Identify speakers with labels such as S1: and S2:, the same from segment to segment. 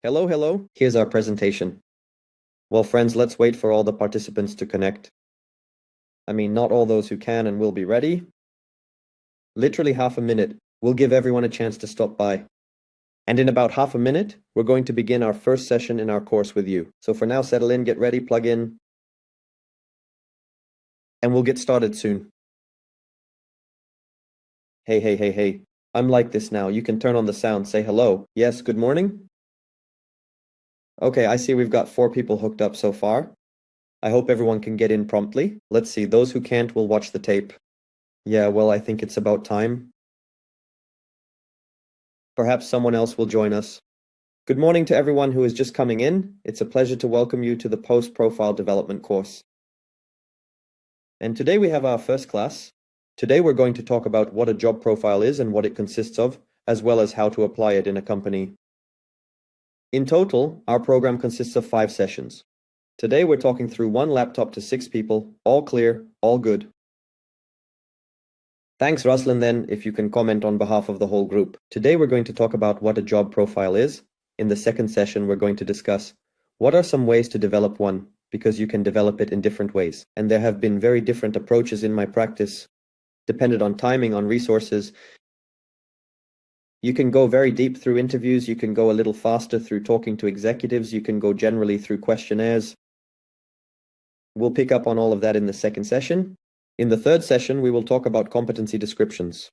S1: Hello, hello. Here's our presentation. Well, friends, let's wait for all the participants to connect. I mean, not all those who can and will be ready. Literally half a minute. We'll give everyone a chance to stop by. And in about half a minute, we're going to begin our first session in our course with you. So for now, settle in, get ready, plug in, and we'll get started soon. Hey. I'm like this now. You can turn on the sound, say hello. Yes, good morning? Okay, I see we've got 4 people hooked up so far. I hope everyone can get in promptly. Let's see, those who can't will watch the tape. Yeah, well, I think it's about time. Perhaps someone else will join us. Good morning to everyone who is just coming in. It's a pleasure to welcome you to the Post-Profile Development course. And today we have our first class. Today we're going to talk about what a job profile is and what it consists of, as well as how to apply it in a company. In total, our program consists of 5 sessions. Today we're talking through 1 laptop to 6 people, all clear, all good. Thanks, Ruslan, then, if you can comment on behalf of the whole group. Today we're going to talk about what a job profile is. In the second session, we're going to discuss what are some ways to develop one, because you can develop it in different ways. And there have been very different approaches in my practice, dependent on timing, on resources. You can go very deep through interviews, you can go a little faster through talking to executives, you can go generally through questionnaires. We'll pick up on all of that in the second session. In the third session, we will talk about competency descriptions.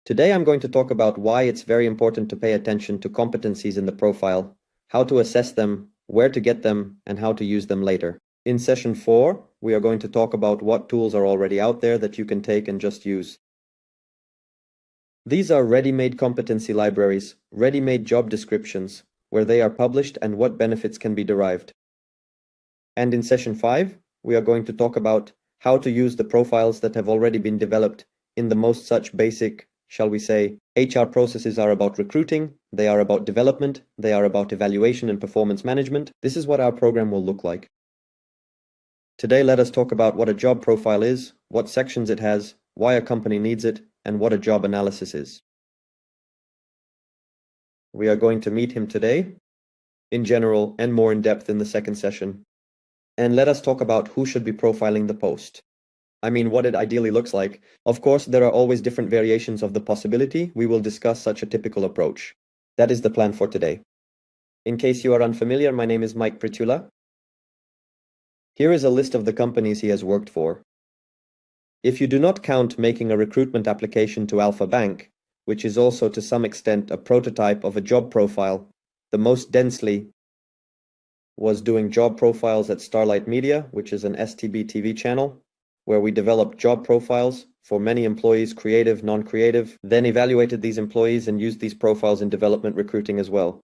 S1: Today I'm going to talk about why it's very important to pay attention to competencies in the profile, how to assess them, where to get them, and how to use them later. In session 4, we are going to talk about what tools are already out there that you can take and just use. These are ready-made competency libraries, ready-made job descriptions, where they are published and what benefits can be derived. And in session 5, we are going to talk about how to use the profiles that have already been developed in the most such basic, shall we say, HR processes are about recruiting, they are about development, they are about evaluation and performance management. This is what our program will look like. Today, let us talk about what a job profile is, what sections it has, why a company needs it, and what a job analysis is. We are going to meet him today, in general and more in depth in the second session. And let us talk about who should be profiling the post. I mean, what it ideally looks like. Of course, there are always different variations of the possibility. We will discuss such a typical approach. That is the plan for today. In case you are unfamiliar, my name is Mike Pritula. Here is a list of the companies he has worked for. If you do not count making a recruitment application to Alpha Bank, which is also to some extent a prototype of a job profile, the most densely was doing job profiles at Starlight Media, which is an STB TV channel, where we developed job profiles for many employees, creative, non-creative, then evaluated these employees and used these profiles in development recruiting as well.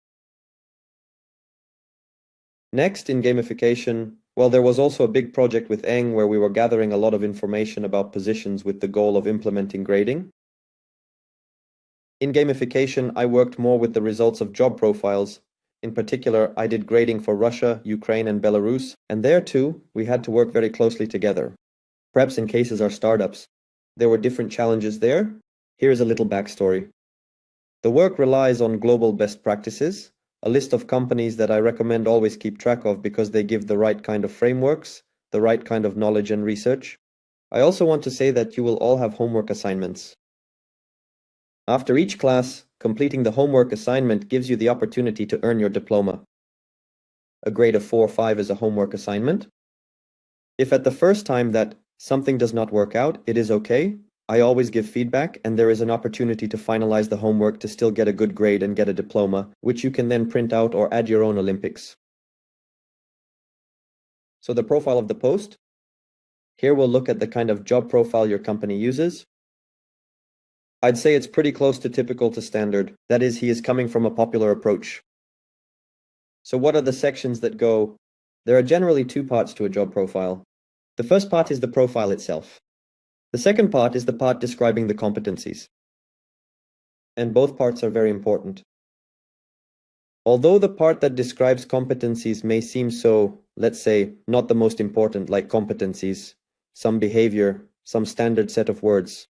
S1: Next, in gamification, well, there was also a big project with Eng where we were gathering a lot of information about positions with the goal of implementing grading. In gamification, I worked more with the results of job profiles. In particular, I did grading for Russia, Ukraine, and Belarus, and there too, we had to work very closely together. Perhaps in cases are startups. There were different challenges there. Here is a little backstory. The work relies on global best practices, a list of companies that I recommend always keep track of because they give the right kind of frameworks, the right kind of knowledge and research. I also want to say that you will all have homework assignments. After each class, completing the homework assignment gives you the opportunity to earn your diploma. A grade of 4 or 5 is a homework assignment. If at the first time that something does not work out, it is okay. I always give feedback and there is an opportunity to finalize the homework to still get a good grade and get a diploma, which you can then print out or add your own Olympics. So the profile of the post. Here we'll look at the kind of job profile your company uses. I'd say it's pretty close to typical to standard. That is, he is coming from a popular approach. So what are the sections that go? There are generally 2 parts to a job profile. The first part is the profile itself. The second part is the part describing the competencies. And both parts are very important. Although the part that describes competencies may seem so, let's say, not the most important, like competencies, some behavior, some standard set of words.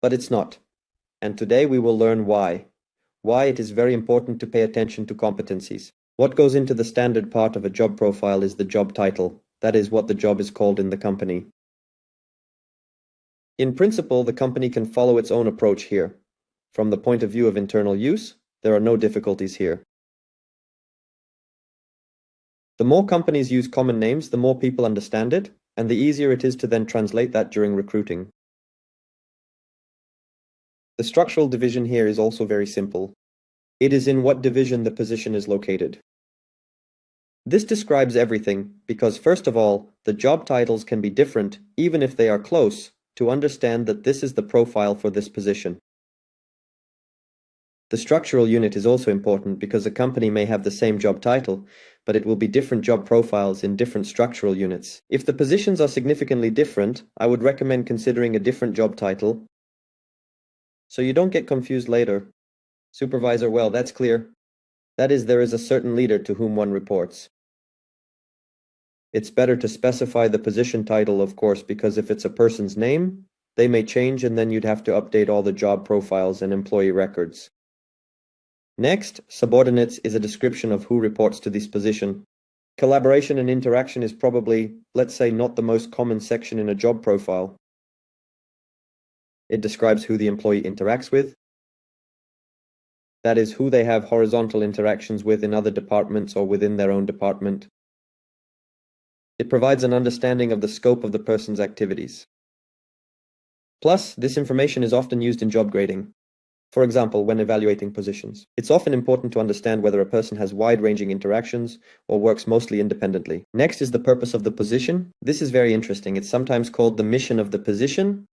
S1: But it's not. And today we will learn why. why it is very important to pay attention to competencies. What goes into the standard part of a job profile is the job title. That is what the job is called in the company. In principle, the company can follow its own approach here. From the point of view of internal use, there are no difficulties here. The more companies use common names, the more people understand it, and the easier it is to then translate that during recruiting. The structural division here is also very simple. It is in what division the position is located. This describes everything because, first of all, the job titles can be different, even if they are close, to understand that this is the profile for this position. The structural unit is also important because a company may have the same job title, but it will be different job profiles in different structural units. If the positions are significantly different, I would recommend considering a different job title so you don't get confused later. Supervisor, well, that's clear. That is, there is a certain leader to whom one reports. It's better to specify the position title, of course, because if it's a person's name, they may change and then you'd have to update all the job profiles and employee records. Next, subordinates is a description of who reports to this position. Collaboration and interaction is probably, let's say, not the most common section in a job profile. It describes who the employee interacts with. That is, who they have horizontal interactions with in other departments or within their own department. It provides an understanding of the scope of the person's activities. Plus, this information is often used in job grading. For example, when evaluating positions. It's often important to understand whether a person has wide-ranging interactions or works mostly independently. Next is the purpose of the position. This is very interesting. It's sometimes called the mission of the position.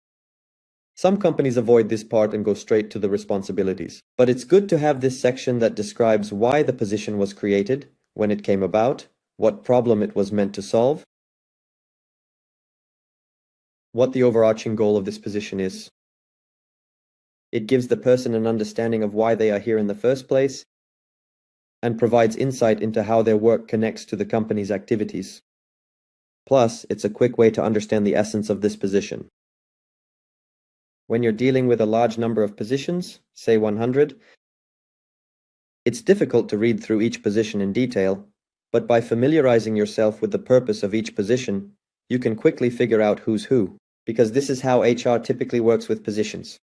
S1: Some companies avoid this part and go straight to the responsibilities. But it's good to have this section that describes why the position was created, when it came about, what problem it was meant to solve, what the overarching goal of this position is. It gives the person an understanding of why they are here in the first place and provides insight into how their work connects to the company's activities. Plus, it's a quick way to understand the essence of this position. When you're dealing with a large number of positions, say 100, it's difficult to read through each position in detail, but by familiarizing yourself with the purpose of each position, you can quickly figure out who's who, because this is how HR typically works with positions.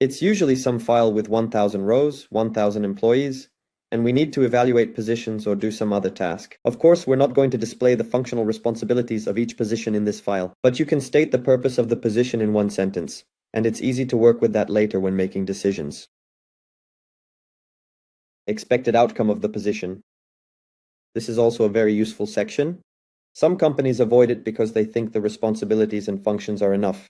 S1: It's usually some file with 1,000 rows, 1,000 employees, and we need to evaluate positions or do some other task. Of course, we're not going to display the functional responsibilities of each position in this file, but you can state the purpose of the position in one sentence, and it's easy to work with that later when making decisions. Expected outcome of the position. This is also a very useful section. Some companies avoid it because they think the responsibilities and functions are enough.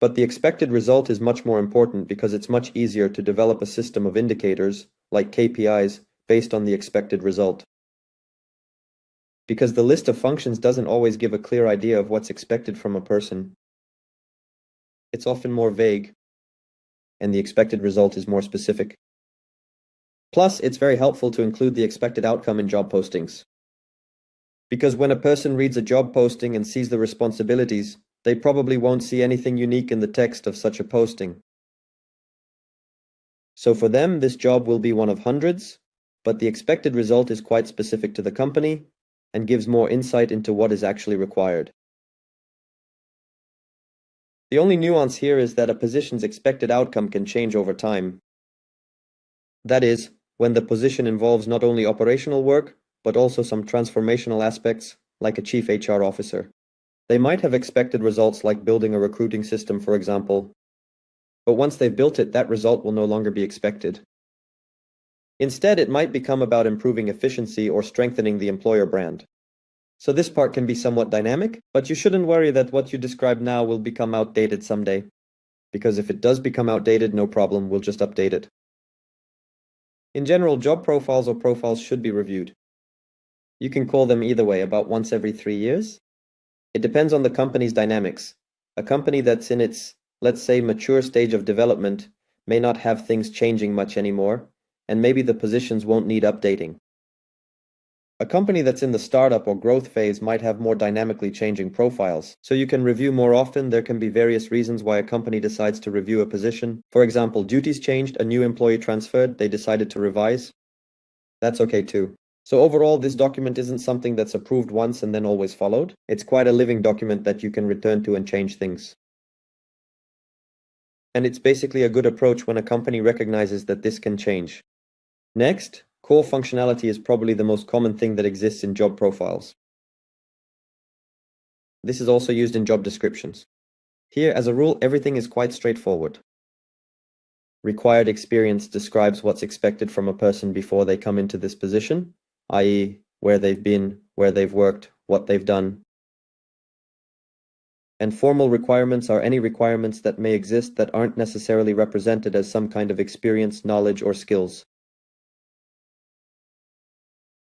S1: But the expected result is much more important because it's much easier to develop a system of indicators, like KPIs, based on the expected result. Because the list of functions doesn't always give a clear idea of what's expected from a person. It's often more vague, and the expected result is more specific. Plus, it's very helpful to include the expected outcome in job postings. Because when a person reads a job posting and sees the responsibilities, they probably won't see anything unique in the text of such a posting. So for them, this job will be one of hundreds, but the expected result is quite specific to the company and gives more insight into what is actually required. The only nuance here is that a position's expected outcome can change over time. That is, when the position involves not only operational work, but also some transformational aspects, like a chief HR officer. They might have expected results like building a recruiting system, for example, but once they've built it, that result will no longer be expected. Instead, it might become about improving efficiency or strengthening the employer brand. So this part can be somewhat dynamic, but you shouldn't worry that what you describe now will become outdated someday. Because if it does become outdated, no problem, we'll just update it. In general, job profiles or profiles should be reviewed. You can call them either way, about once every 3 years. It depends on the company's dynamics. A company that's in its, let's say, mature stage of development may not have things changing much anymore, and maybe the positions won't need updating. A company that's in the startup or growth phase might have more dynamically changing profiles. So you can review more often. There can be various reasons why a company decides to review a position. For example, duties changed, a new employee transferred, they decided to revise. That's okay too. So overall, this document isn't something that's approved once and then always followed. It's quite a living document that you can return to and change things. And it's basically a good approach when a company recognizes that this can change. Next, core functionality is probably the most common thing that exists in job profiles. This is also used in job descriptions. Here, as a rule, everything is quite straightforward. Required experience describes what's expected from a person before they come into this position, i.e., where they've been, where they've worked, what they've done. And formal requirements are any requirements that may exist that aren't necessarily represented as some kind of experience, knowledge, or skills.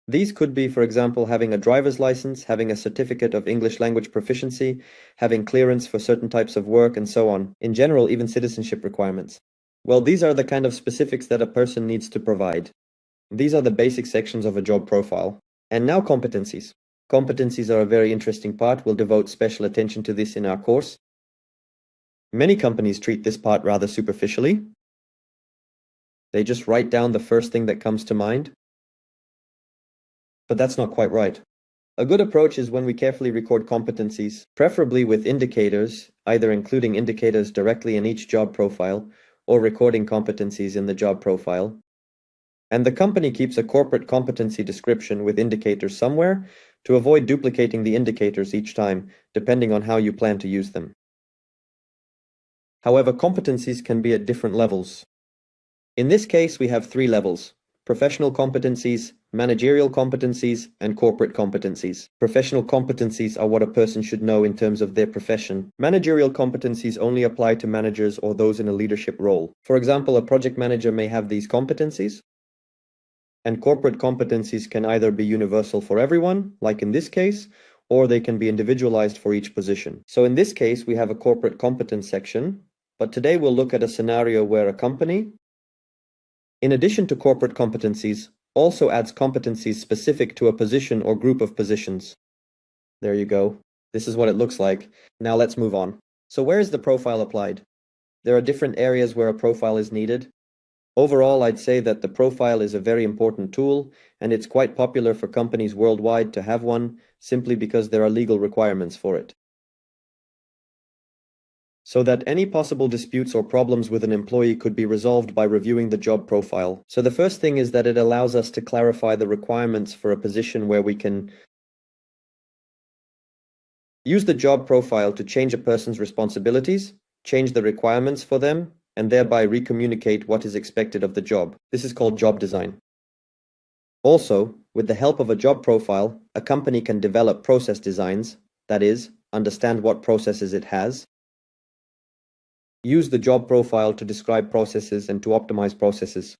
S1: These could be, for example, having a driver's license, having a certificate of English language proficiency, having clearance for certain types of work, and so on. In general, even citizenship requirements. Well, these are the kind of specifics that a person needs to provide. These are the basic sections of a job profile. And now competencies. Competencies are a very interesting part. We'll devote special attention to this in our course. Many companies treat this part rather superficially. They just write down the first thing that comes to mind. But that's not quite right. A good approach is when we carefully record competencies, preferably with indicators, either including indicators directly in each job profile or recording competencies in the job profile. And the company keeps a corporate competency description with indicators somewhere to avoid duplicating the indicators each time, depending on how you plan to use them. However, competencies can be at different levels. In this case, we have 3 levels: professional competencies, managerial competencies, and corporate competencies. Professional competencies are what a person should know in terms of their profession. Managerial competencies only apply to managers or those in a leadership role. For example, a project manager may have these competencies. And corporate competencies can either be universal for everyone, like in this case, or they can be individualized for each position. So in this case, we have a corporate competence section, but today we'll look at a scenario where a company, in addition to corporate competencies, also adds competencies specific to a position or group of positions. There you go. This is what it looks like. Now let's move on. So where is the profile applied? There are different areas where a profile is needed. Overall, I'd say that the profile is a very important tool, and it's quite popular for companies worldwide to have one, simply because there are legal requirements for it. So that any possible disputes or problems with an employee could be resolved by reviewing the job profile. So the first thing is that it allows us to clarify the requirements for a position where we can use the job profile to change a person's responsibilities, change the requirements for them, and thereby recommunicate what is expected of the job. This is called job design. Also, with the help of a job profile, a company can develop process designs, that is, understand what processes it has, use the job profile to describe processes and to optimize processes.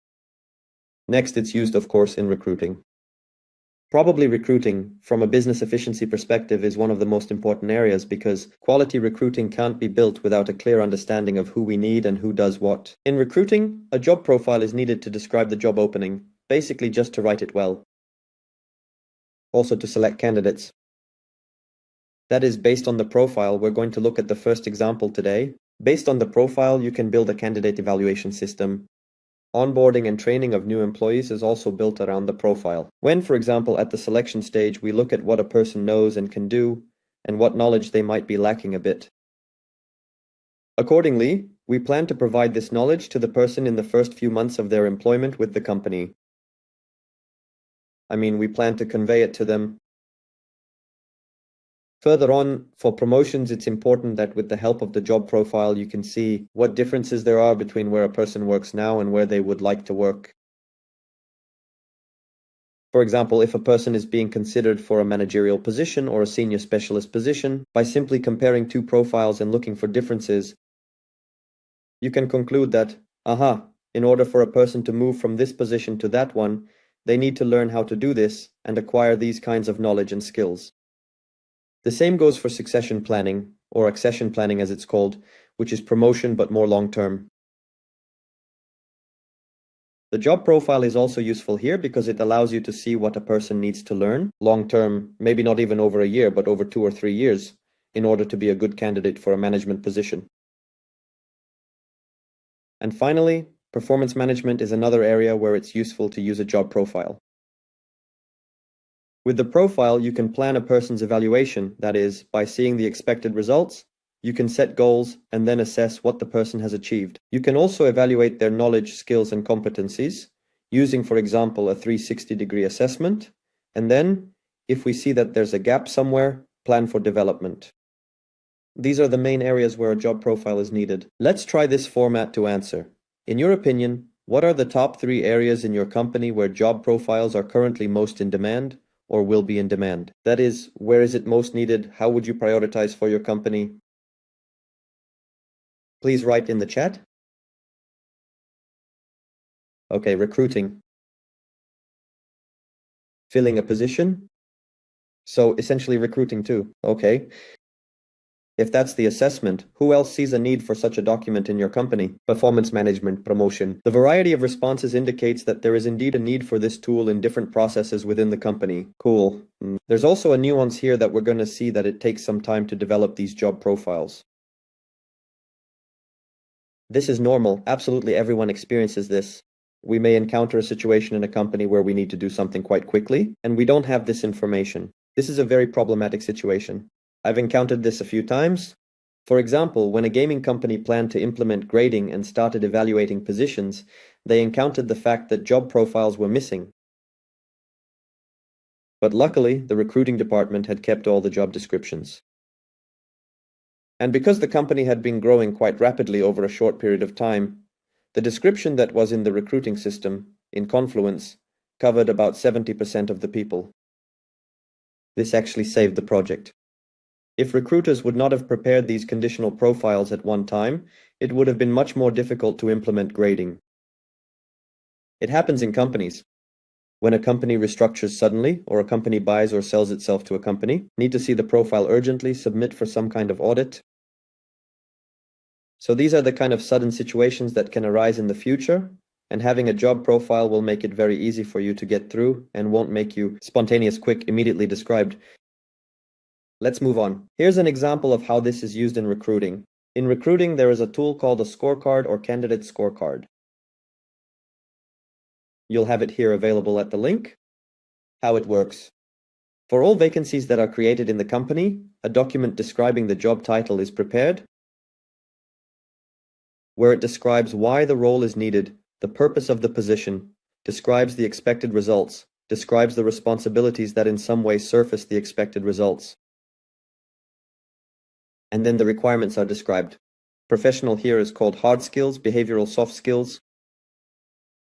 S1: Next, it's used, of course, in recruiting. Probably recruiting, from a business efficiency perspective, is one of the most important areas because quality recruiting can't be built without a clear understanding of who we need and who does what. In recruiting, a job profile is needed to describe the job opening, basically just to write it well. Also to select candidates. That is, based on the profile, we're going to look at the first example today. Based on the profile, you can build a candidate evaluation system. Onboarding and training of new employees is also built around the profile. When, for example, at the selection stage, we look at what a person knows and can do, and what knowledge they might be lacking a bit. Accordingly, we plan to provide this knowledge to the person in the first few months of their employment with the company. We plan to convey it to them. Further on, for promotions, it's important that with the help of the job profile, you can see what differences there are between where a person works now and where they would like to work. For example, if a person is being considered for a managerial position or a senior specialist position, by simply comparing 2 profiles and looking for differences, you can conclude that, in order for a person to move from this position to that one, they need to learn how to do this and acquire these kinds of knowledge and skills. The same goes for succession planning, or accession planning as it's called, which is promotion but more long-term. The job profile is also useful here because it allows you to see what a person needs to learn long term, maybe not even over a year, but over 2 or 3 years, in order to be a good candidate for a management position. And finally, performance management is another area where it's useful to use a job profile. With the profile, you can plan a person's evaluation, that is, by seeing the expected results, you can set goals and then assess what the person has achieved. You can also evaluate their knowledge, skills, and competencies, using, for example, a 360-degree assessment, and then, if we see that there's a gap somewhere, plan for development. These are the main areas where a job profile is needed. Let's try this format to answer. In your opinion, what are the top 3 areas in your company where job profiles are currently most in demand or will be in demand? That is, where is it most needed? How would you prioritize for your company? Please write in the chat. Okay, recruiting. Filling a position. So essentially recruiting too. Okay. If that's the assessment, who else sees a need for such a document in your company? Performance management, promotion. The variety of responses indicates that there is indeed a need for this tool in different processes within the company. Cool. There's also a nuance here that we're going to see that it takes some time to develop these job profiles. This is normal. Absolutely everyone experiences this. We may encounter a situation in a company where we need to do something quite quickly, and we don't have this information. This is a very problematic situation. I've encountered this a few times. For example, when a gaming company planned to implement grading and started evaluating positions, they encountered the fact that job profiles were missing. But luckily, the recruiting department had kept all the job descriptions. And because the company had been growing quite rapidly over a short period of time, the description that was in the recruiting system, in Confluence, covered about 70% of the people. This actually saved the project. If recruiters would not have prepared these conditional profiles at one time, it would have been much more difficult to implement grading. It happens in companies. When a company restructures suddenly, or a company buys or sells itself to a company, need to see the profile urgently, submit for some kind of audit. So these are the kind of sudden situations that can arise in the future, and having a job profile will make it very easy for you to get through and won't make you spontaneous, quick, immediately described. Let's move on. Here's an example of how this is used in recruiting. In recruiting, there is a tool called a scorecard or candidate scorecard. You'll have it here available at the link. How it works. For all vacancies that are created in the company, a document describing the job title is prepared, where it describes why the role is needed, the purpose of the position, describes the expected results, describes the responsibilities that in some way surface the expected results. And then the requirements are described. Professional here is called hard skills, behavioral soft skills.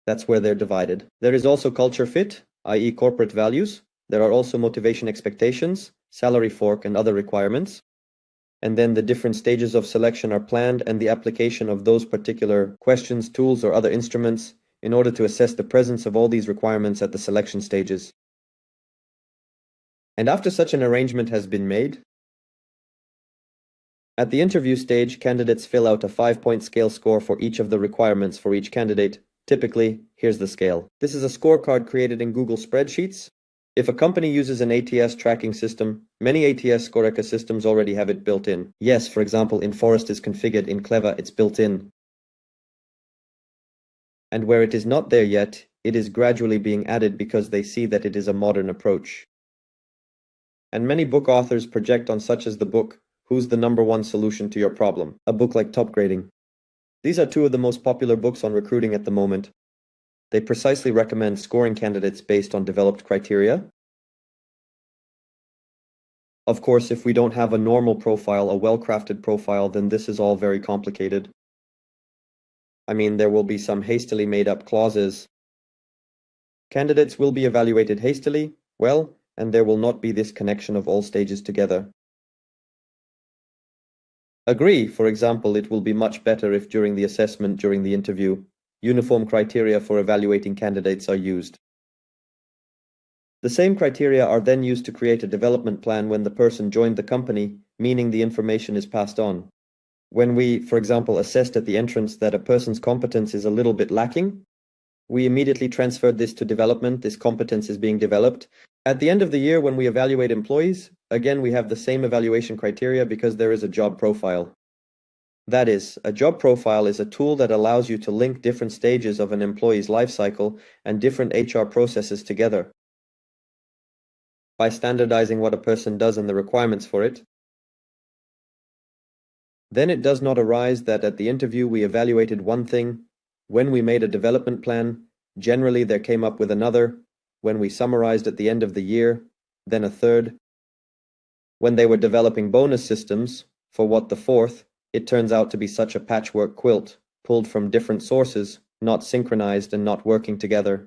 S1: That's where they're divided. There is also culture fit, i.e. corporate values. There are also motivation expectations, salary fork, and other requirements. And then the different stages of selection are planned and the application of those particular questions, tools, or other instruments in order to assess the presence of all these requirements at the selection stages. And after such an arrangement has been made, at the interview stage, candidates fill out a 5-point scale score for each of the requirements for each candidate. Typically, here's the scale. This is a scorecard created in Google Spreadsheets. If a company uses an ATS tracking system, many ATS score ecosystems already have it built in. Yes, for example, in Forest is configured, in Cleva it's built in. And where it is not there yet, it is gradually being added because they see that it is a modern approach. And many book authors project on such as the book, Who's the Number One Solution to Your Problem? A book like Top Grading. These are two of the most popular books on recruiting at the moment. They precisely recommend scoring candidates based on developed criteria. Of course, if we don't have a normal profile, a well-crafted profile, then this is all very complicated. I mean, there will be some hastily made-up clauses. Candidates will be evaluated hastily, well, and there will not be this connection of all stages together. Agree, for example, it will be much better if during the assessment, during the interview, uniform criteria for evaluating candidates are used. The same criteria are then used to create a development plan when the person joined the company, meaning the information is passed on. When we, for example, assessed at the entrance that a person's competence is a little bit lacking, We immediately transferred this to development. This competence is being developed. At the end of the year, when we evaluate employees, again, we have the same evaluation criteria because there is a job profile. That is, a job profile is a tool that allows you to link different stages of an employee's life cycle and different HR processes together. By standardizing what a person does and the requirements for it, then it does not arise that at the interview we evaluated one thing, when we made a development plan, generally there came up with another, when we summarized at the end of the year, then a third. When they were developing bonus systems, for what the fourth, it turns out to be such a patchwork quilt, pulled from different sources, not synchronized and not working together.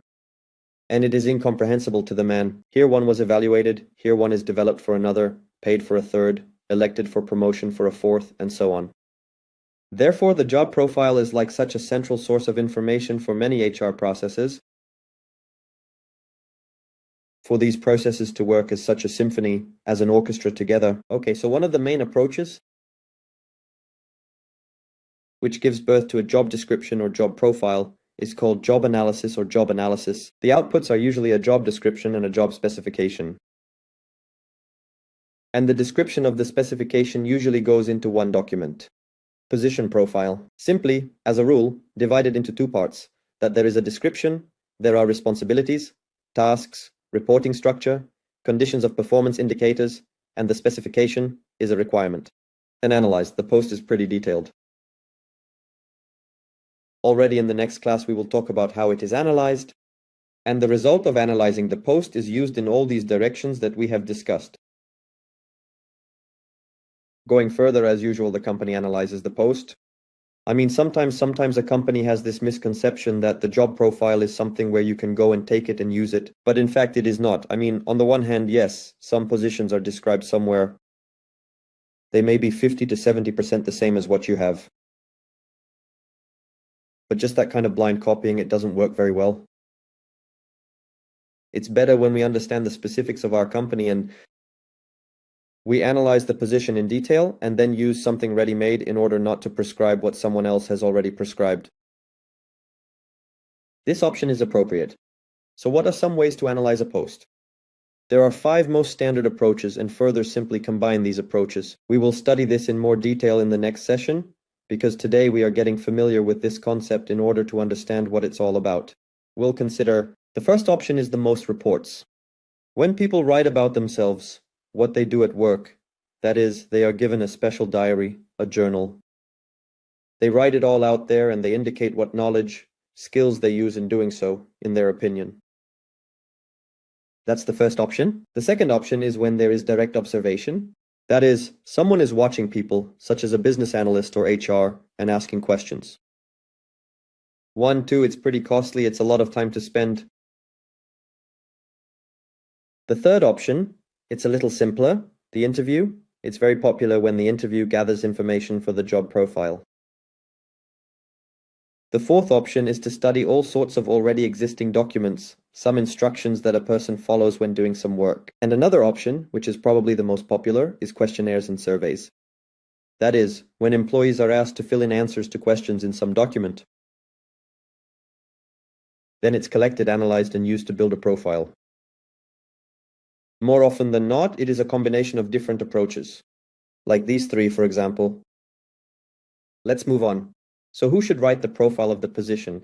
S1: And it is incomprehensible to the man. Here one was evaluated, here one is developed for another, paid for a third, elected for promotion for a fourth, and so on. Therefore, the job profile is like such a central source of information for many HR processes. For these processes to work as such a symphony, as an orchestra together. Okay, so one of the main approaches which gives birth to a job description or job profile is called job analysis or job analysis. The outputs are usually a job description and a job specification. And the description of the specification usually goes into one document. Position profile. Simply, as a rule, divided into two parts, that there is a description, there are responsibilities, tasks, reporting structure, conditions of performance indicators, and the specification is a requirement. And analyzed, the post is pretty detailed. Already in the next class we will talk about how it is analyzed, and the result of analyzing the post is used in all these directions that we have discussed. Going further, as usual, the company analyzes the post. Sometimes a company has this misconception that the job profile is something where you can go and take it and use it, but in fact it is not. On the one hand, yes, some positions are described somewhere. They may be 50 to 70% the same as what you have. But just that kind of blind copying, it doesn't work very well. It's better when we understand the specifics of our company and we analyze the position in detail and then use something ready-made in order not to prescribe what someone else has already prescribed. This option is appropriate. So what are some ways to analyze a post? There are 5 most standard approaches and further simply combine these approaches. We will study this in more detail in the next session, because today we are getting familiar with this concept in order to understand what it's all about. We'll consider the first option is the most reports. When people write about themselves, what they do at work, that is, they are given a special diary, a journal. They write it all out there and they indicate what knowledge, skills they use in doing so, in their opinion. That's the first option. The second option is when there is direct observation. That is, someone is watching people, such as a business analyst or HR, and asking questions. 1, 2, it's pretty costly, it's a lot of time to spend. The third option, it's a little simpler, the interview. It's very popular when the interview gathers information for the job profile. The fourth option is to study all sorts of already existing documents, some instructions that a person follows when doing some work. And another option, which is probably the most popular, is questionnaires and surveys. That is, when employees are asked to fill in answers to questions in some document. Then it's collected, analyzed, and used to build a profile. More often than not, it is a combination of different approaches. Like these 3, for example. Let's move on. So who should write the profile of the position?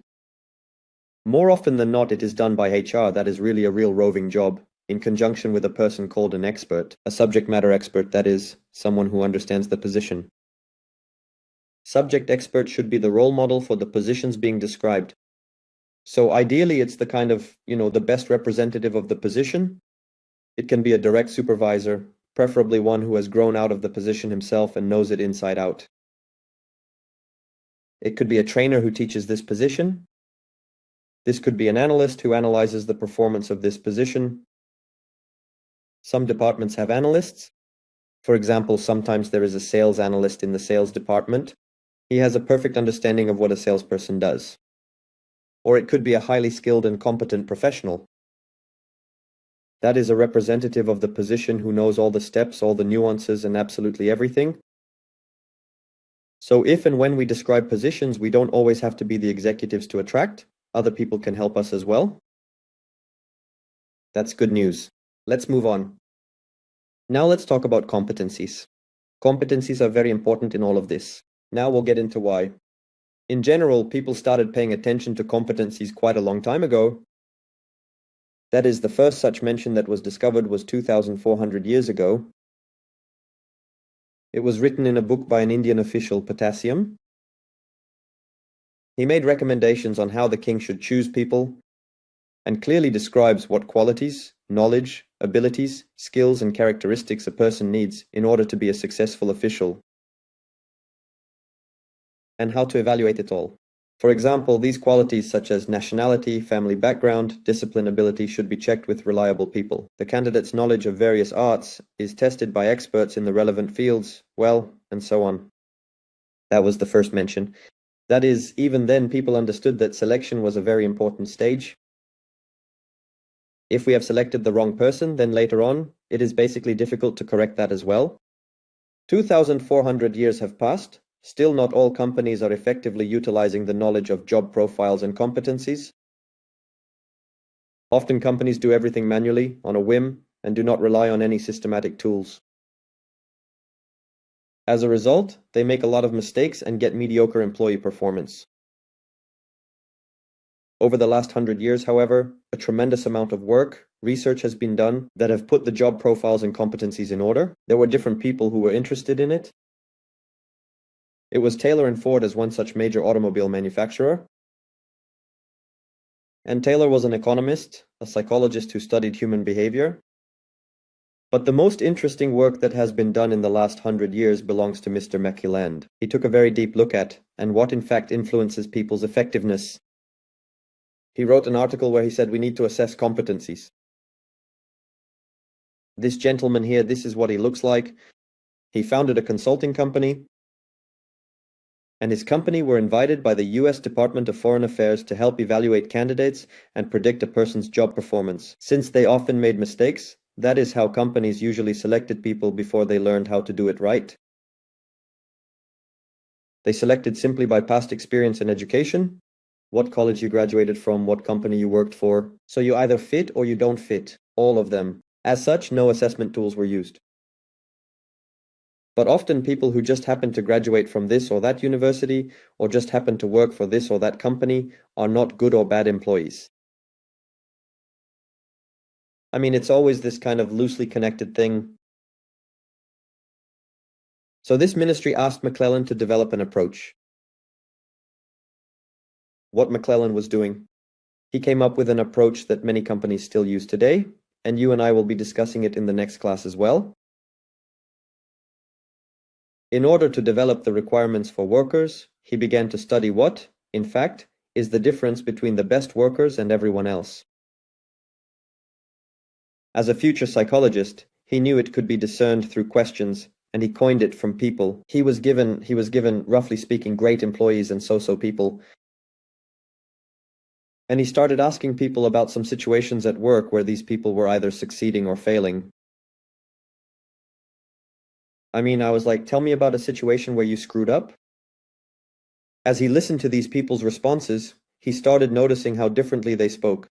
S1: More often than not, it is done by HR. That is really a real roving job, in conjunction with a person called an expert, a subject matter expert, that is, someone who understands the position. Subject expert should be the role model for the positions being described. So ideally, it's the kind of, the best representative of the position. It can be a direct supervisor, preferably one who has grown out of the position himself and knows it inside out. It could be a trainer who teaches this position. This could be an analyst who analyzes the performance of this position. Some departments have analysts. For example, sometimes there is a sales analyst in the sales department. He has a perfect understanding of what a salesperson does. Or it could be a highly skilled and competent professional. That is a representative of the position who knows all the steps, all the nuances, and absolutely everything. So if and when we describe positions, we don't always have to be the executives to attract. other people can help us as well. That's good news. Let's move on. Now let's talk about competencies. Competencies are very important in all of this. Now we'll get into why. In general, people started paying attention to competencies quite a long time ago. That is, the first such mention that was discovered was 2,400 years ago. It was written in a book by an Indian official, Potassium. He made recommendations on how the king should choose people, and clearly describes what qualities, knowledge, abilities, skills, and characteristics a person needs in order to be a successful official, and how to evaluate it all. For example, these qualities such as nationality, family background, discipline ability should be checked with reliable people. The candidate's knowledge of various arts is tested by experts in the relevant fields, well, and so on. That was the first mention. That is, even then people understood that selection was a very important stage. If we have selected the wrong person, then later on, it is basically difficult to correct that as well. 2,400 years have passed. Still not all companies are effectively utilizing the knowledge of job profiles and competencies. Often companies do everything manually, on a whim, and do not rely on any systematic tools. As a result, they make a lot of mistakes and get mediocre employee performance. Over the last 100 years, however, a tremendous amount of work, research has been done that have put the job profiles and competencies in order. There were different people who were interested in it. It was Taylor and Ford as one such major automobile manufacturer. And Taylor was an economist, a psychologist who studied human behavior. But the most interesting work that has been done in the last 100 years belongs to Mr. Makiland. He took a very deep look at, and what in fact influences people's effectiveness. He wrote an article where he said we need to assess competencies. This gentleman here, this is what he looks like. He founded a consulting company, and his company were invited by the US Department of Foreign Affairs to help evaluate candidates and predict a person's job performance. Since they often made mistakes, that is how companies usually selected people before they learned how to do it right. They selected simply by past experience and education, what college you graduated from, what company you worked for. So you either fit or you don't fit, all of them. As such, no assessment tools were used. But often people who just happen to graduate from this or that university, or just happen to work for this or that company, are not good or bad employees. I mean, it's always this kind of loosely connected thing. So this ministry asked McClellan to develop an approach. What McClellan was doing. He came up with an approach that many companies still use today, and you and I will be discussing it in the next class as well. In order to develop the requirements for workers, he began to study what, in fact, is the difference between the best workers and everyone else. As a future psychologist, he knew it could be discerned through questions, and he coined it from people. He was given, roughly speaking, great employees and so-so people. And he started asking people about some situations at work where these people were either succeeding or failing. I mean, I was like, tell me about a situation where you screwed up. As he listened to these people's responses, he started noticing how differently they spoke.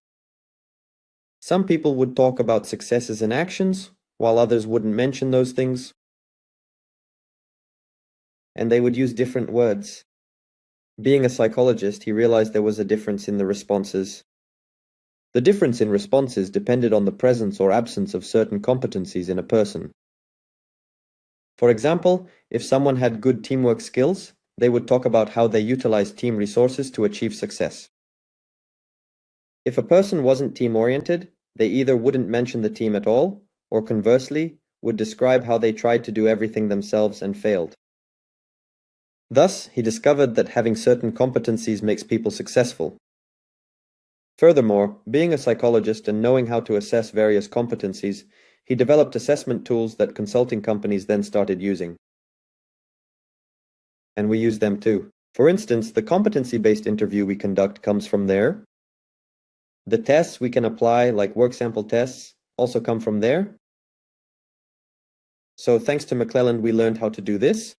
S1: Some people would talk about successes and actions, while others wouldn't mention those things. And they would use different words. Being a psychologist, he realized there was a difference in the responses. The difference in responses depended on the presence or absence of certain competencies in a person. For example, if someone had good teamwork skills, they would talk about how they utilized team resources to achieve success. If a person wasn't team-oriented, they either wouldn't mention the team at all, or conversely, would describe how they tried to do everything themselves and failed. Thus, he discovered that having certain competencies makes people successful. Furthermore, being a psychologist and knowing how to assess various competencies, he developed assessment tools that consulting companies then started using. And we use them too. For instance, the competency-based interview we conduct comes from there. The tests we can apply, like work sample tests, also come from there. So thanks to McClellan, we learned how to do this.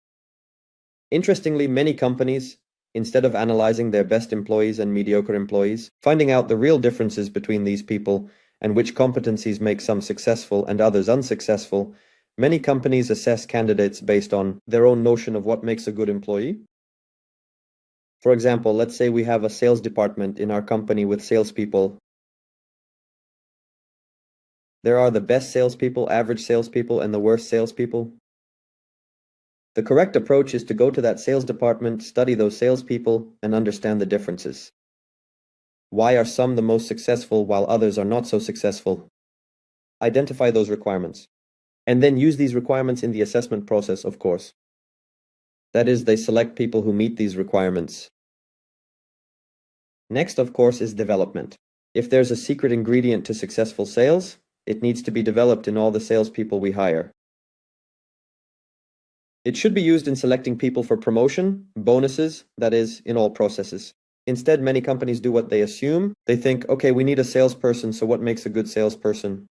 S1: Interestingly, many companies, Instead of analyzing their best employees and mediocre employees, finding out the real differences between these people and which competencies make some successful and others unsuccessful, many companies assess candidates based on their own notion of what makes a good employee. For example, let's say we have a sales department in our company with salespeople. There are the best salespeople, average salespeople, and the worst salespeople. The correct approach is to go to that sales department, study those salespeople, and understand the differences. Why are some the most successful while others are not so successful? Identify those requirements. And then use these requirements in the assessment process, of course. That is, they select people who meet these requirements. Next, of course, is development. If there's a secret ingredient to successful sales, it needs to be developed in all the salespeople we hire. It should be used in selecting people for promotion, bonuses, that is, in all processes. Instead, many companies do what they assume. They think, okay, we need a salesperson, so what makes a good salesperson?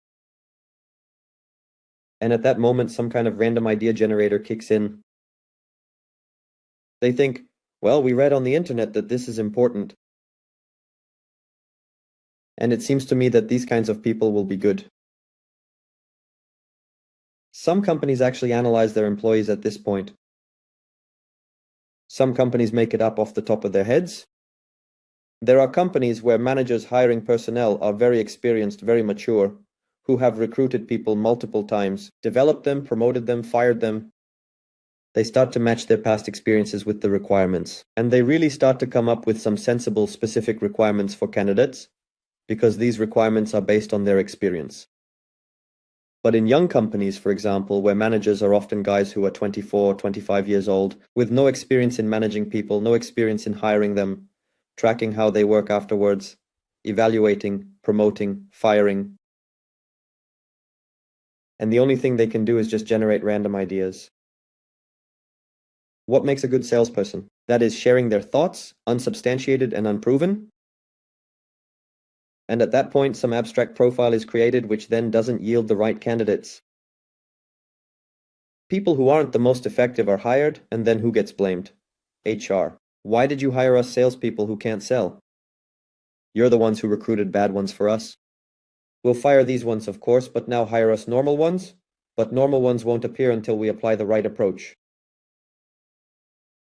S1: And at that moment, some kind of random idea generator kicks in. They think, well, we read on the internet that this is important. And it seems to me that these kinds of people will be good. Some companies actually analyze their employees at this point. Some companies make it up off the top of their heads. There are companies where managers hiring personnel are very experienced, very mature, who have recruited people multiple times, developed them, promoted them, fired them. They start to match their past experiences with the requirements, and they really start to come up with some sensible, specific requirements for candidates, because these requirements are based on their experience. But in young companies, for example, where managers are often guys who are 24, 25 years old, with no experience in managing people, no experience in hiring them, tracking how they work afterwards, evaluating, promoting, firing. And the only thing they can do is just generate random ideas. What makes a good salesperson? That is, sharing their thoughts, unsubstantiated and unproven. And at that point, some abstract profile is created which then doesn't yield the right candidates. People who aren't the most effective are hired, and then who gets blamed? HR. Why did you hire us salespeople who can't sell? You're the ones who recruited bad ones for us. We'll fire these ones, of course, but now hire us normal ones. But normal ones won't appear until we apply the right approach.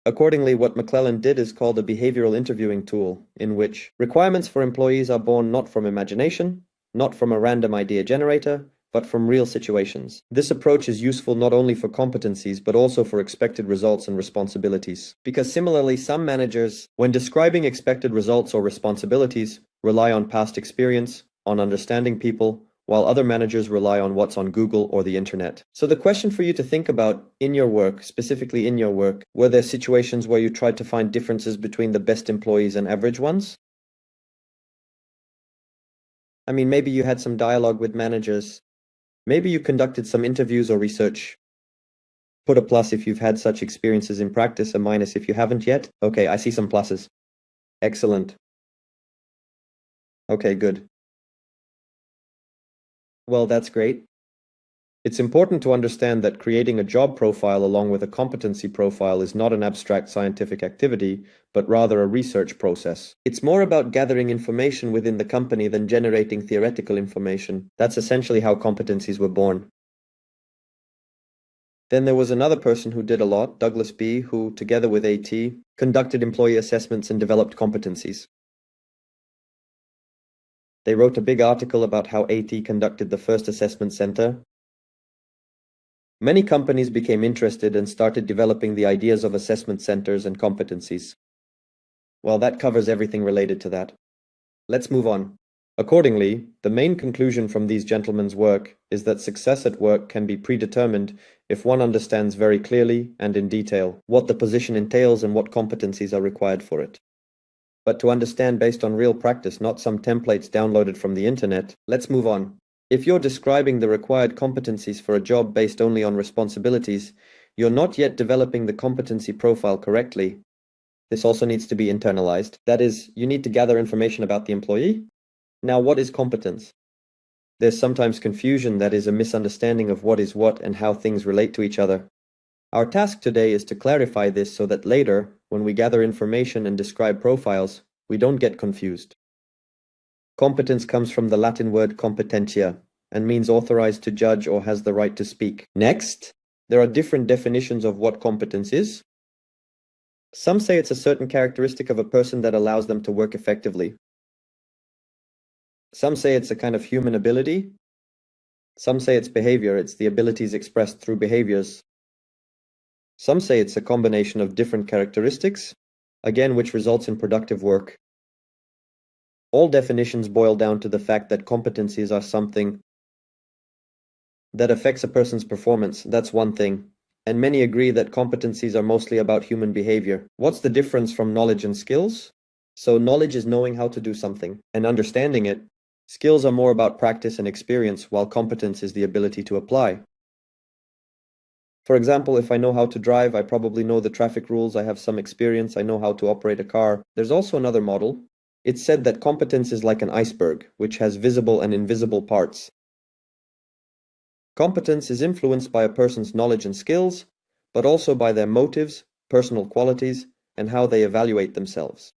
S1: Accordingly, what McClellan did is called a behavioral interviewing tool, in which requirements for employees are born not from imagination, not from a random idea generator, but from real situations. This approach is useful not only for competencies, but also for expected results and responsibilities. Because similarly, some managers, when describing expected results or responsibilities, rely on past experience, on understanding people, while other managers rely on what's on Google or the internet. So the question for you to think about in your work, specifically in your work, were there situations where you tried to find differences between the best employees and average ones? I mean, maybe you had some dialogue with managers. Maybe you conducted some interviews or research. Put a plus if you've had such experiences in practice, a minus if you haven't yet. Okay, I see some pluses. Excellent. Okay, good. Well, that's great. It's important to understand that creating a job profile along with a competency profile is not an abstract scientific activity, but rather a research process. It's more about gathering information within the company than generating theoretical information. That's essentially how competencies were born. Then there was another person who did a lot, Douglas B., who, together with AT, conducted employee assessments and developed competencies. They wrote a big article about how AT conducted the first assessment center. Many companies became interested and started developing the ideas of assessment centers and competencies. Well, that covers everything related to that. Let's move on. Accordingly, the main conclusion from these gentlemen's work is that success at work can be predetermined if one understands very clearly and in detail what the position entails and what competencies are required for it. But to understand based on real practice, not some templates downloaded from the internet, let's move on. If you're describing the required competencies for a job based only on responsibilities, you're not yet developing the competency profile correctly. This also needs to be internalized. That is, you need to gather information about the employee. Now, what is competence? There's sometimes confusion, that is, a misunderstanding of what is what and how things relate to each other. Our task today is to clarify this so that later, when we gather information and describe profiles, we don't get confused. Competence comes from the Latin word competentia and means authorized to judge or has the right to speak. Next, there are different definitions of what competence is. Some say it's a certain characteristic of a person that allows them to work effectively. Some say it's a kind of human ability. Some say it's behavior, it's the abilities expressed through behaviors. Some say it's a combination of different characteristics, again, which results in productive work. All definitions boil down to the fact that competencies are something that affects a person's performance. That's one thing. And many agree that competencies are mostly about human behavior. What's the difference from knowledge and skills? So knowledge is knowing how to do something and understanding it. Skills are more about practice and experience, while competence is the ability to apply. For example, if I know how to drive, I probably know the traffic rules, I have some experience, I know how to operate a car. There's also another model. It's said that competence is like an iceberg, which has visible and invisible parts. Competence is influenced by a person's knowledge and skills, but also by their motives, personal qualities, and how they evaluate themselves.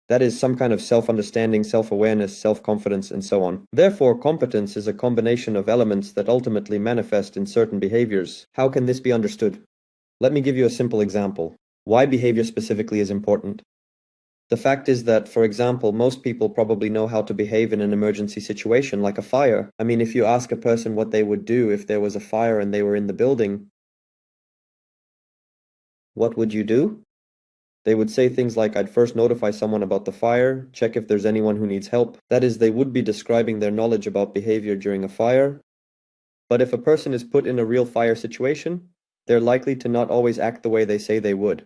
S1: That is some kind of self-understanding, self-awareness, self-confidence, and so on. Therefore, competence is a combination of elements that ultimately manifest in certain behaviors. How can this be understood? Let me give you a simple example. Why behavior specifically is important. The fact is that, for example, most people probably know how to behave in an emergency situation like a fire. I mean, if you ask a person what they would do if there was a fire and they were in the building, what would you do? They would say things like, I'd first notify someone about the fire, check if there's anyone who needs help. That is, they would be describing their knowledge about behavior during a fire. But if a person is put in a real fire situation, they're likely to not always act the way they say they would,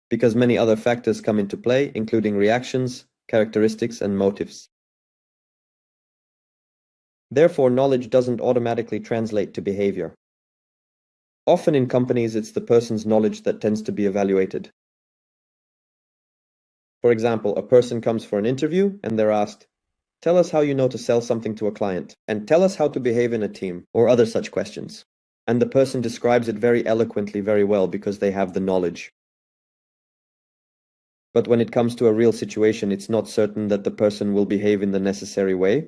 S1: because many other factors come into play, including reactions, characteristics, and motives. Therefore, knowledge doesn't automatically translate to behavior. Often in companies, it's the person's knowledge that tends to be evaluated. For example, a person comes for an interview and they're asked, tell us how you know to sell something to a client, and tell us how to behave in a team, or other such questions. And the person describes it very eloquently, very well, because they have the knowledge. But when it comes to a real situation, it's not certain that the person will behave in the necessary way.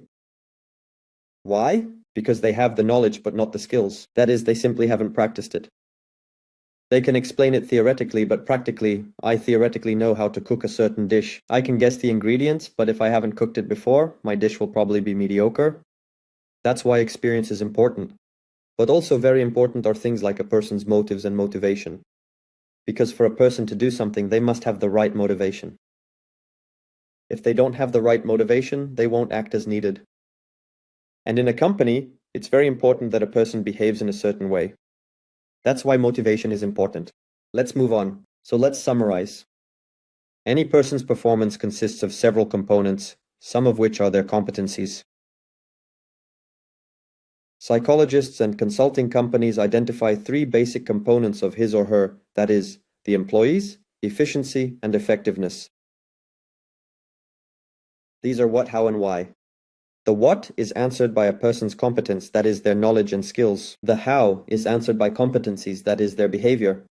S1: Why? Because they have the knowledge but not the skills. That is, they simply haven't practiced it. They can explain it theoretically, but practically, I theoretically know how to cook a certain dish. I can guess the ingredients, but if I haven't cooked it before, my dish will probably be mediocre. That's why experience is important. But also very important are things like a person's motives and motivation. Because for a person to do something, they must have the right motivation. If they don't have the right motivation, they won't act as needed. And in a company, it's very important that a person behaves in a certain way. That's why motivation is important. Let's move on. So let's summarize. Any person's performance consists of several components, some of which are their competencies. Psychologists and consulting companies identify three basic components of his or her, that is, the employees, efficiency, and effectiveness. These are what, how, and why. The what is answered by a person's competence, that is their knowledge and skills. The how is answered by competencies, that is their behavior.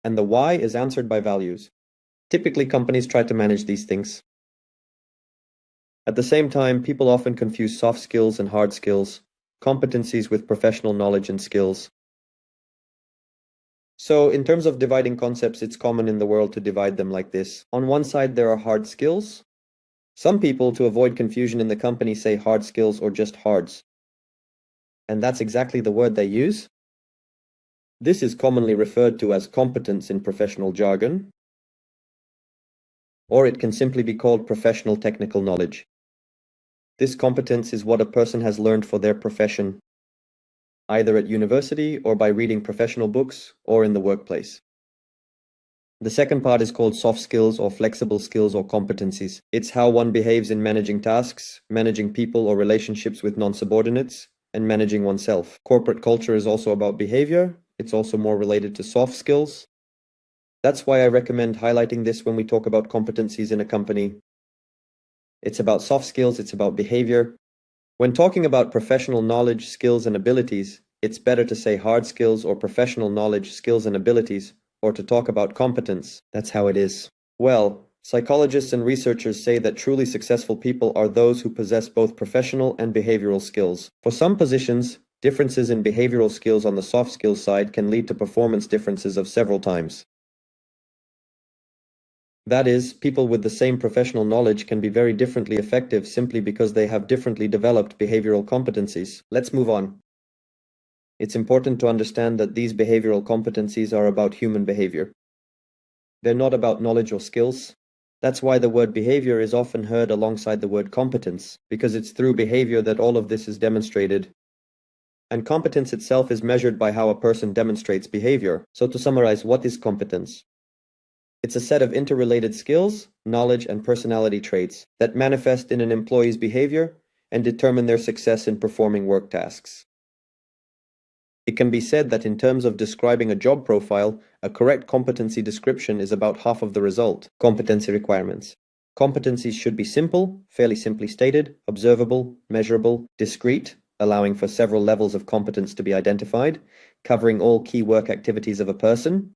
S1: And the why is answered by values. Typically, companies try to manage these things. At the same time, people often confuse soft skills and hard skills, competencies with professional knowledge and skills. So, in terms of dividing concepts, it's common in the world to divide them like this. On one side, there are hard skills. Some people, to avoid confusion in the company, say hard skills or just hards. And that's exactly the word they use. This is commonly referred to as competence in professional jargon, or it can simply be called professional technical knowledge. This competence is what a person has learned for their profession, either at university or by reading professional books or in the workplace. The second part is called soft skills or flexible skills or competencies. It's how one behaves in managing tasks, managing people or relationships with non-subordinates, and managing oneself. Corporate culture is also about behavior. It's also more related to soft skills. That's why I recommend highlighting this when we talk about competencies in a company. It's about soft skills, it's about behavior. When talking about professional knowledge, skills, and abilities, It's better to say hard skills or professional knowledge, skills and abilities, or to talk about competence. That's how it is. Well, psychologists and researchers say that truly successful people are those who possess both professional and behavioral skills. For some positions, differences in behavioral skills on the soft skills side can lead to performance differences of several times. That is, people with the same professional knowledge can be very differently effective simply because they have differently developed behavioral competencies. Let's move on. It's important to understand that these behavioral competencies are about human behavior. They're not about knowledge or skills. That's why the word behavior is often heard alongside the word competence, because it's through behavior that all of this is demonstrated. And competence itself is measured by how a person demonstrates behavior. So to summarize, what is competence? It's a set of interrelated skills, knowledge, and personality traits that manifest in an employee's behavior and determine their success in performing work tasks. It can be said that in terms of describing a job profile, a correct competency description is about half of the result. Competency requirements. Competencies should be simple, fairly simply stated, observable, measurable, discrete, allowing for several levels of competence to be identified, covering all key work activities of a person,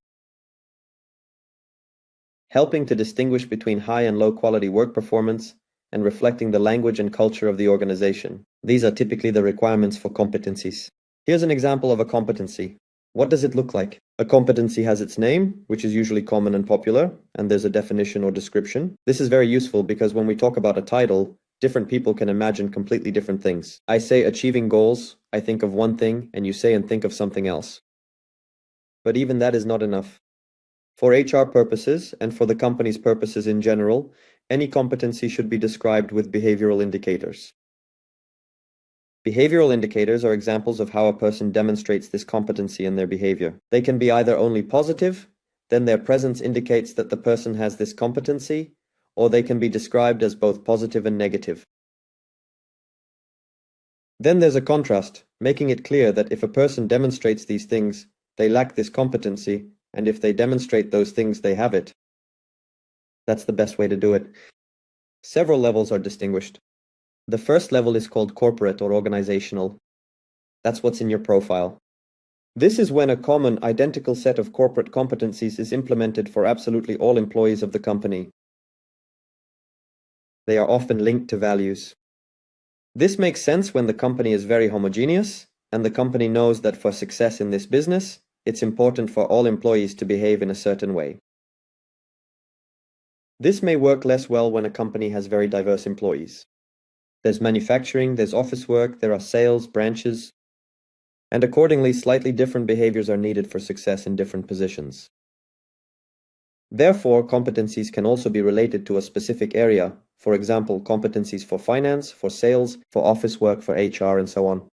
S1: helping to distinguish between high and low quality work performance, and reflecting the language and culture of the organization. These are typically the requirements for competencies. Here's an example of a competency. What does it look like? A competency has its name, which is usually common and popular, and there's a definition or description. This is very useful because when we talk about a title, different people can imagine completely different things. I say achieving goals, I think of one thing, and you say and think of something else. But even that is not enough. For HR purposes, and for the company's purposes in general, any competency should be described with behavioral indicators. Behavioral indicators are examples of how a person demonstrates this competency in their behavior. They can be either only positive, then their presence indicates that the person has this competency, or they can be described as both positive and negative. Then there's a contrast, making it clear that if a person demonstrates these things, they lack this competency, and if they demonstrate those things, they have it. That's the best way to do it. Several levels are distinguished. The first level is called corporate or organizational. That's what's in your profile. This is when a common, identical set of corporate competencies is implemented for absolutely all employees of the company. They are often linked to values. This makes sense when the company is very homogeneous, and the company knows that for success in this business, it's important for all employees to behave in a certain way. This may work less well when a company has very diverse employees. There's manufacturing, there's office work, there are sales, branches, and accordingly, slightly different behaviors are needed for success in different positions. Therefore, competencies can also be related to a specific area, for example, competencies for finance, for sales, for office work, for HR, and so on.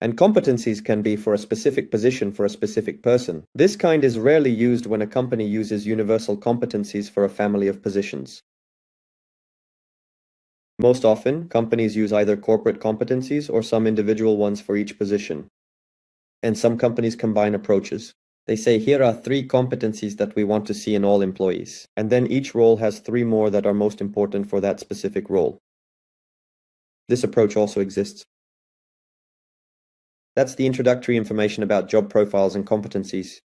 S1: And competencies can be for a specific position for a specific person. This kind is rarely used when a company uses universal competencies for a family of positions. Most often, companies use either corporate competencies or some individual ones for each position. And some companies combine approaches. They say, here are 3 competencies that we want to see in all employees. And then each role has 3 more that are most important for that specific role. This approach also exists. That's the introductory information about job profiles and competencies.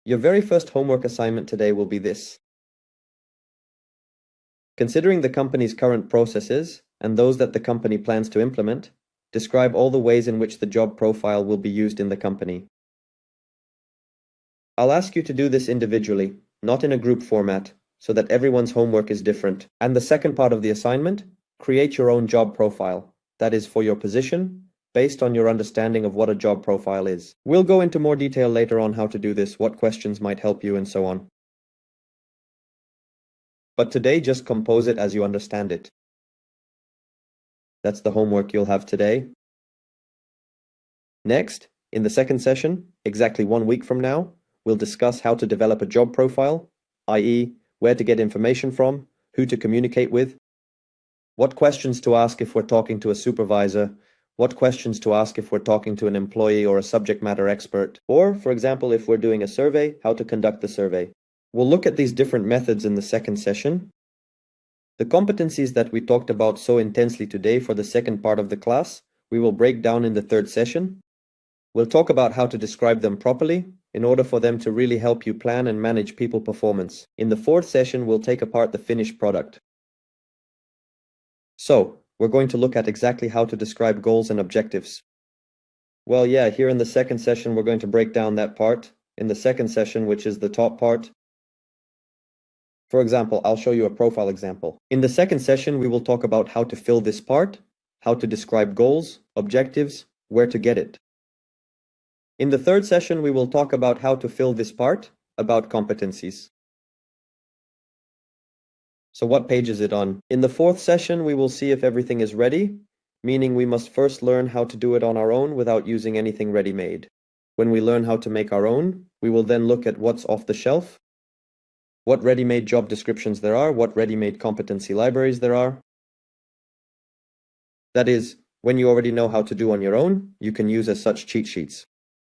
S1: Your very first homework assignment today will be this. Considering the company's current processes and those that the company plans to implement, describe all the ways in which the job profile will be used in the company. I'll ask you to do this individually, not in a group format, so that everyone's homework is different. And the second part of the assignment, create your own job profile. That is for your position, based on your understanding of what a job profile is. We'll go into more detail later on how to do this, what questions might help you, and so on. But today, just compose it as you understand it. That's the homework you'll have today. Next, in the second session, exactly 1 week from now, we'll discuss how to develop a job profile, i.e., where to get information from, who to communicate with, what questions to ask if we're talking to a supervisor, what questions to ask if we're talking to an employee or a subject matter expert, or, for example, if we're doing a survey, how to conduct the survey. We'll look at these different methods in the second session. The competencies that we talked about so intensely today for the second part of the class, we will break down in the third session. We'll talk about how to describe them properly in order for them to really help you plan and manage people performance. In the fourth session, we'll take apart the finished product. So, we're going to look at exactly how to describe goals and objectives. Well, yeah, here in the second session, we're going to break down that part. In the second session, which is the top part, for example, I'll show you a profile example. In the second session, we will talk about how to fill this part, how to describe goals, objectives, where to get it. In the third session, we will talk about how to fill this part, about competencies. So what page is it on? In the fourth session, we will see if everything is ready, meaning we must first learn how to do it on our own without using anything ready-made. When we learn how to make our own, we will then look at what's off the shelf, what ready-made job descriptions there are, what ready-made competency libraries there are. That is, when you already know how to do on your own, you can use as such cheat sheets.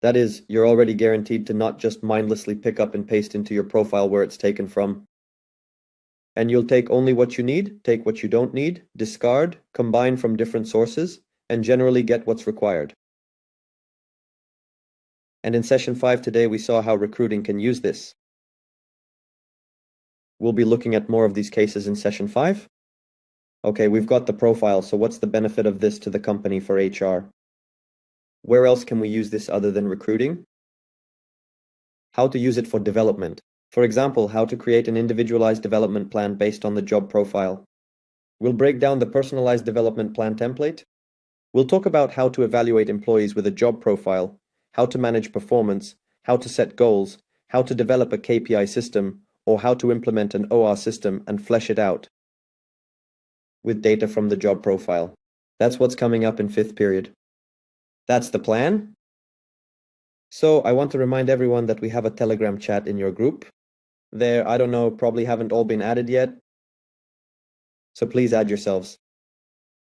S1: That is, you're already guaranteed to not just mindlessly pick up and paste into your profile where it's taken from. And you'll take only what you need, take what you don't need, discard, combine from different sources, and generally get what's required. And in session 5 today, we saw how recruiting can use this. We'll be looking at more of these cases in session 5. Okay, we've got the profile, so what's the benefit of this to the company for HR? Where else can we use this other than recruiting? How to use it for development. For example, how to create an individualized development plan based on the job profile. We'll break down the personalized development plan template. We'll talk about how to evaluate employees with a job profile, how to manage performance, how to set goals, how to develop a KPI system, or how to implement an OR system and flesh it out with data from the job profile. That's what's coming up in 5th period. That's the plan. So I want to remind everyone that we have a Telegram chat in your group. There, I don't know, probably haven't all been added yet. So please add yourselves.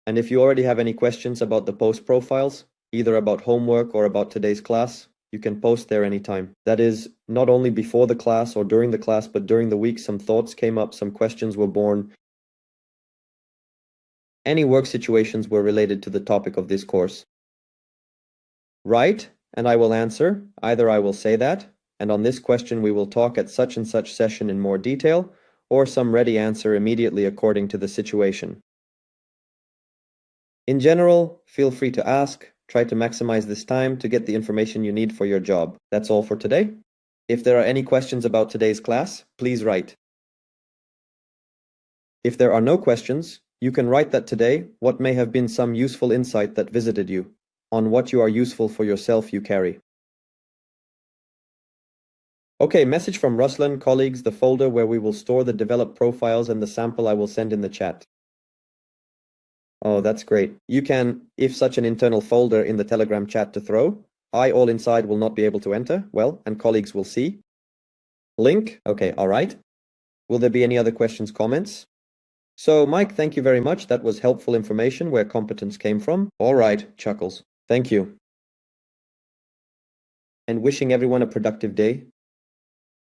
S1: And if you already have any questions about the post profiles, either about homework or about today's class, you can post there anytime. That is, not only before the class or during the class, but during the week some thoughts came up, some questions were born. Any work situations were related to the topic of this course. Write, and I will answer. Either I will say that, and on this question we will talk at such and such session in more detail, or some ready answer immediately according to the situation. In general, feel free to ask. Try to maximize this time to get the information you need for your job. That's all for today. If there are any questions about today's class, please write. If there are no questions, you can write that today what may have been some useful insight that visited you, on what you are useful for yourself you carry. Okay, message from Ruslan, colleagues, the folder where we will store the developed profiles and the sample I will send in the chat. Oh, that's great. You can, if such an internal folder in the Telegram chat to throw, I all inside will not be able to enter, well, and colleagues will see. Link, okay, all right. Will there be any other questions, comments? So, Mike, thank you very much. That was helpful information where competence came from. All right, chuckles. Thank you. And wishing everyone a productive day.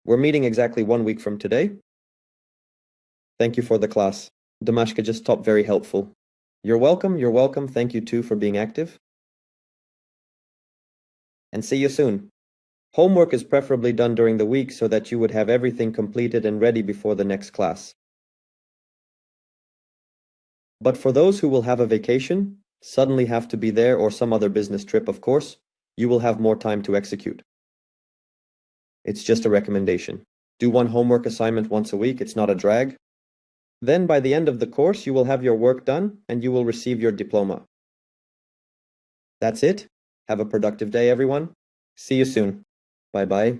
S1: We're meeting exactly 1 week from today. Thank you for the class. Damashka just top very helpful. You're welcome, you're welcome. Thank you too for being active. And see you soon. Homework is preferably done during the week so that you would have everything completed and ready before the next class. But for those who will have a vacation, suddenly have to be there, or some other business trip, of course, you will have more time to execute. It's just a recommendation. Do one homework assignment once a week, it's not a drag. Then by the end of the course, you will have your work done and you will receive your diploma. That's it. Have a productive day, everyone. See you soon. Bye-bye.